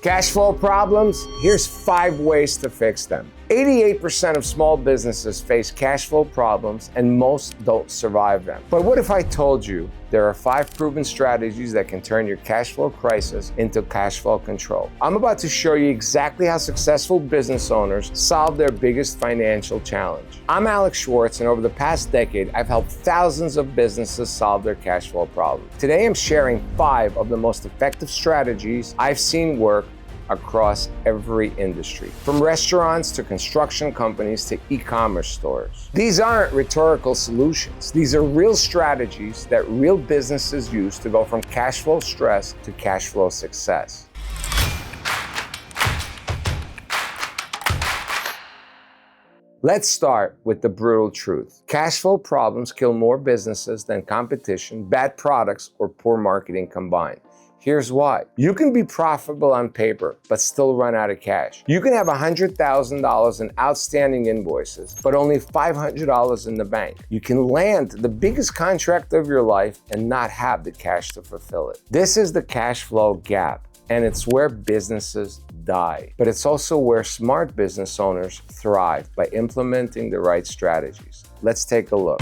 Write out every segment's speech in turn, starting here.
Cash flow problems? Here's 5 ways to fix them. 88% of small businesses face cash flow problems and most don't survive them. But what if I told you there are 5 proven strategies that can turn your cash flow crisis into cash flow control? I'm about to show you exactly how successful business owners solve their biggest financial challenge. I'm Alex Shvarts, and over the past decade, I've helped thousands of businesses solve their cash flow problems. Today, I'm sharing 5 of the most effective strategies I've seen work across every industry, from restaurants to construction companies to e-commerce stores. These aren't rhetorical solutions. These are real strategies that real businesses use to go from cash flow stress to cash flow success. Let's start with the brutal truth. Cash flow problems kill more businesses than competition, bad products, or poor marketing combined. Here's why. You can be profitable on paper, but still run out of cash. You can have $100,000 in outstanding invoices, but only $500 in the bank. You can land the biggest contract of your life and not have the cash to fulfill it. This is the cash flow gap, and it's where businesses die. But it's also where smart business owners thrive by implementing the right strategies. Let's take a look.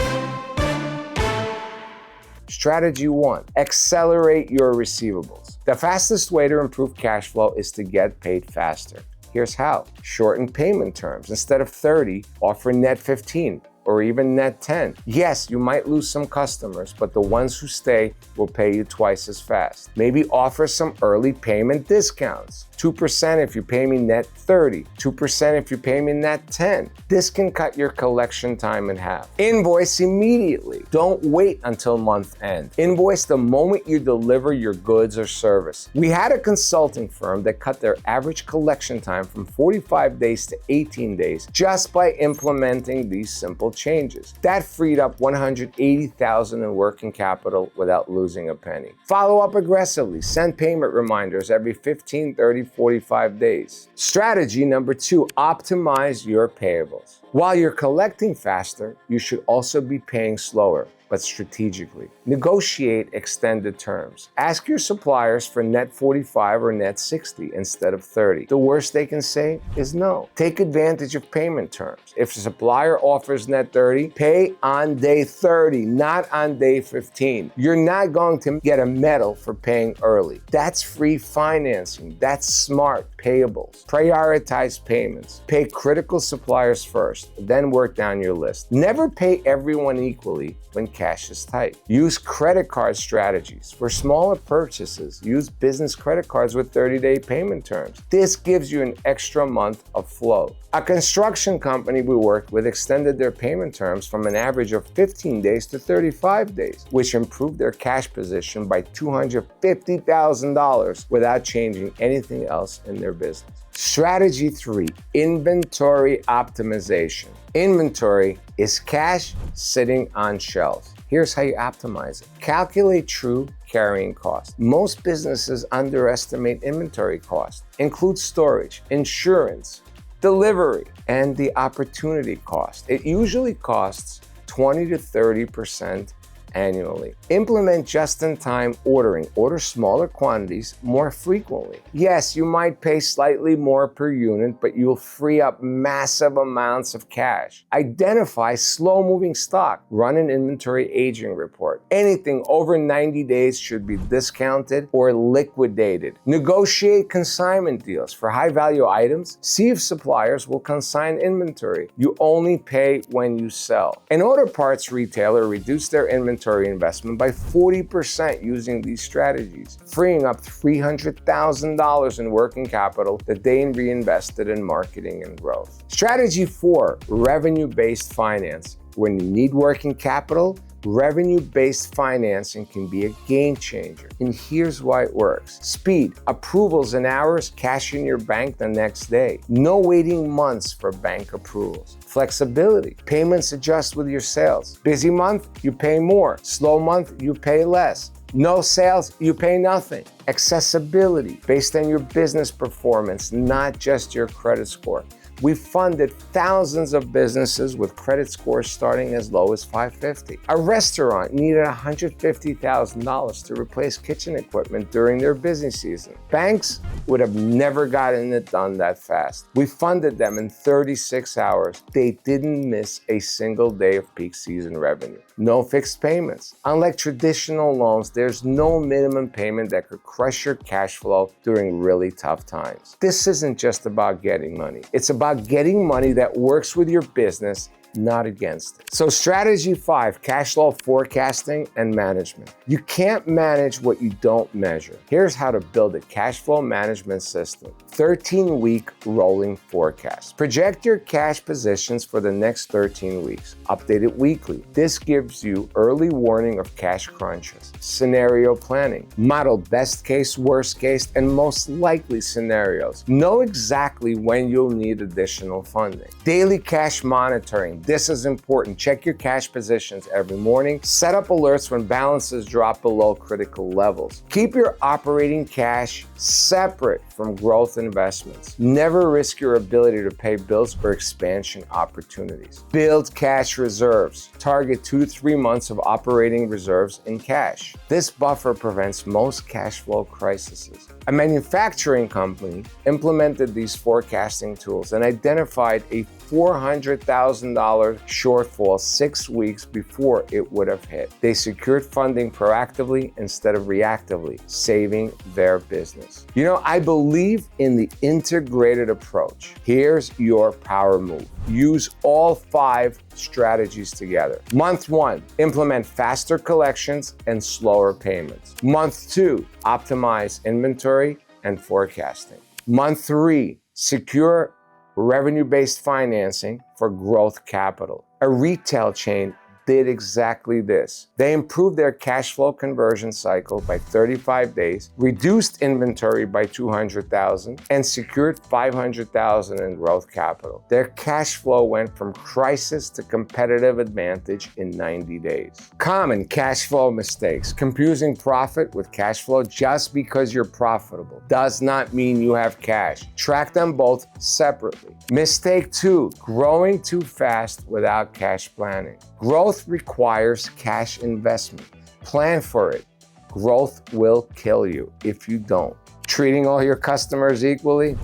Strategy 1, accelerate your receivables. The fastest way to improve cash flow is to get paid faster. Here's how. Shorten payment terms. Instead of 30, offer net 15 or even net 10. Yes, you might lose some customers, but the ones who stay will pay you twice as fast. Maybe offer some early payment discounts. 2% if you pay me net 30, 2% if you pay me net 10. This can cut your collection time in half. Invoice immediately. Don't wait until month end. Invoice the moment you deliver your goods or service. We had a consulting firm that cut their average collection time from 45 days to 18 days just by implementing these simple changes. That freed up $180,000 in working capital without losing a penny. Follow up aggressively. Send payment reminders every 15, 30, 45 days. Strategy number 2, optimize your payables. While you're collecting faster, you should also be paying slower, but strategically. Negotiate extended terms. Ask your suppliers for net 45 or net 60 instead of 30. The worst they can say is no. Take advantage of payment terms. If a supplier offers net 30, pay on day 30, not on day 15. You're not going to get a medal for paying early. That's free financing. That's smart payables. Prioritize payments. Pay critical suppliers first, then work down your list. Never pay everyone equally when cash is tight. Use credit card strategies. For smaller purchases, use business credit cards with 30-day payment terms. This gives you an extra month of flow. A construction company we worked with extended their payment terms from an average of 15 days to 35 days, which improved their cash position by $250,000 without changing anything else in their business. Strategy 3, inventory optimization. Inventory is cash sitting on shelves. Here's how you optimize it. Calculate true carrying cost. Most businesses underestimate inventory cost. Include storage, insurance, delivery, and the opportunity cost. It usually costs 20 to 30% annually. Implement just-in-time ordering. Order smaller quantities more frequently. Yes, you might pay slightly more per unit, but you'll free up massive amounts of cash. Identify slow-moving stock. Run an inventory aging report. Anything over 90 days should be discounted or liquidated. Negotiate consignment deals. For high-value items, see if suppliers will consign inventory. You only pay when you sell. An auto parts retailer reduced their inventory investment by 40% using these strategies, freeing up $300,000 in working capital that they reinvested in marketing and growth. Strategy 4, revenue-based finance. When you need working capital, revenue-based financing can be a game changer. And here's why it works. Speed, approvals in hours, cash in your bank the next day. No waiting months for bank approvals. Flexibility, payments adjust with your sales. Busy month, you pay more. Slow month, you pay less. No sales, you pay nothing. Accessibility, based on your business performance, not just your credit score. We funded thousands of businesses with credit scores starting as low as 550. A restaurant needed $150,000 to replace kitchen equipment during their busy season. Banks would have never gotten it done that fast. We funded them in 36 hours. They didn't miss a single day of peak season revenue. No fixed payments. Unlike traditional loans, there's no minimum payment that could crush your cash flow during really tough times. This isn't just about getting money. It's about getting money that works with your business, not against it. So strategy 5, cash flow forecasting and management. You can't manage what you don't measure. Here's how to build a cash flow management system. 13-week rolling forecast. Project your cash positions for the next 13 weeks. Update it weekly. This gives you early warning of cash crunches. Scenario planning. Model best case, worst case, and most likely scenarios. Know exactly when you'll need additional funding. Daily cash monitoring. This is important. Check your cash positions every morning. Set up alerts when balances drop below critical levels. Keep your operating cash separate from growth investments. Never risk your ability to pay bills or expansion opportunities. Build cash reserves. Target 2 to 3 months of operating reserves in cash. This buffer prevents most cash flow crises. A manufacturing company implemented these forecasting tools and identified a $400,000 shortfall 6 weeks before it would have hit. They secured funding proactively instead of reactively, saving their business. You know, I believe in the integrated approach. Here's your power move. Use all 5 strategies together. Month 1, implement faster collections and slower payments. Month 2, optimize inventory and forecasting. Month 3, secure revenue-based financing for growth capital. A retail chain did exactly this. They improved their cash flow conversion cycle by 35 days, reduced inventory by $200,000, and secured $500,000 in growth capital. Their cash flow went from crisis to competitive advantage in 90 days. Common cash flow mistakes. Confusing profit with cash flow. Just because you're profitable does not mean you have cash. Track them both separately. Mistake 2, growing too fast without cash planning. Growth requires cash investment. Plan for it. Growth will kill you if you don't. Treating all your customers equally?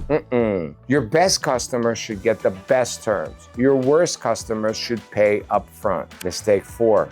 Your best customers should get the best terms. Your worst customers should pay upfront. Mistake 4,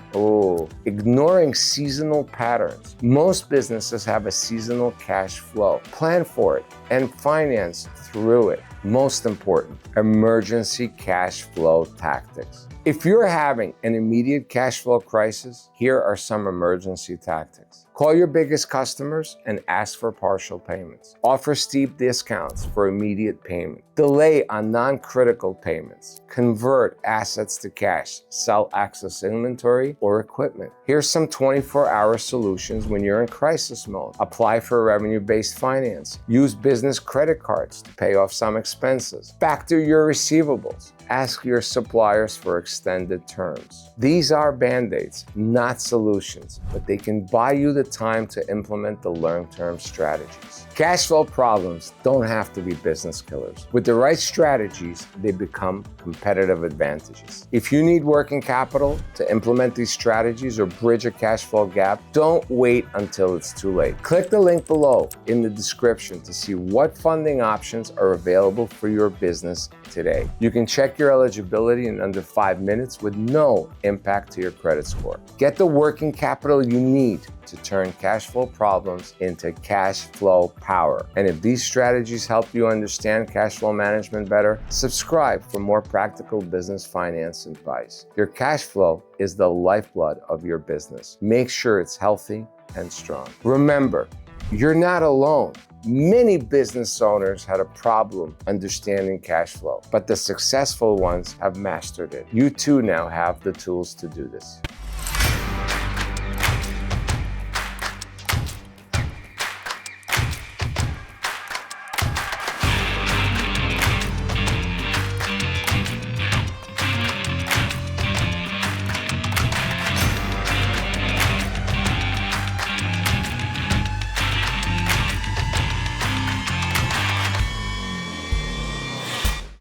ignoring seasonal patterns. Most businesses have a seasonal cash flow. Plan for it and finance through it. Most important, emergency cash flow tactics. If you're having an immediate cash flow crisis, here are some emergency tactics. Call your biggest customers and ask for partial payments. Offer steep discounts for immediate payment. Delay on non-critical payments. Convert assets to cash. Sell excess inventory or equipment. Here's some 24-hour solutions when you're in crisis mode. Apply for revenue-based finance. Use business credit cards to pay off some expenses. Factor your receivables. Ask your suppliers for extended terms. These are band-aids, not solutions, but they can buy you the time to implement the long-term strategies. Cash flow problems don't have to be business killers. With the right strategies, they become competitive advantages. If you need working capital to implement these strategies or bridge a cash flow gap, don't wait until it's too late. Click the link below in the description to see what funding options are available for your business today. You can check your eligibility in under 5 minutes with no impact to your credit score. Get the working capital you need to turn cash flow problems into cash flow power. And if these strategies help you understand cash flow management better, subscribe for more practical business finance advice. Your cash flow is the lifeblood of your business. Make sure it's healthy and strong. Remember, you're not alone. Many business owners had a problem understanding cash flow, but the successful ones have mastered it. You too now have the tools to do this.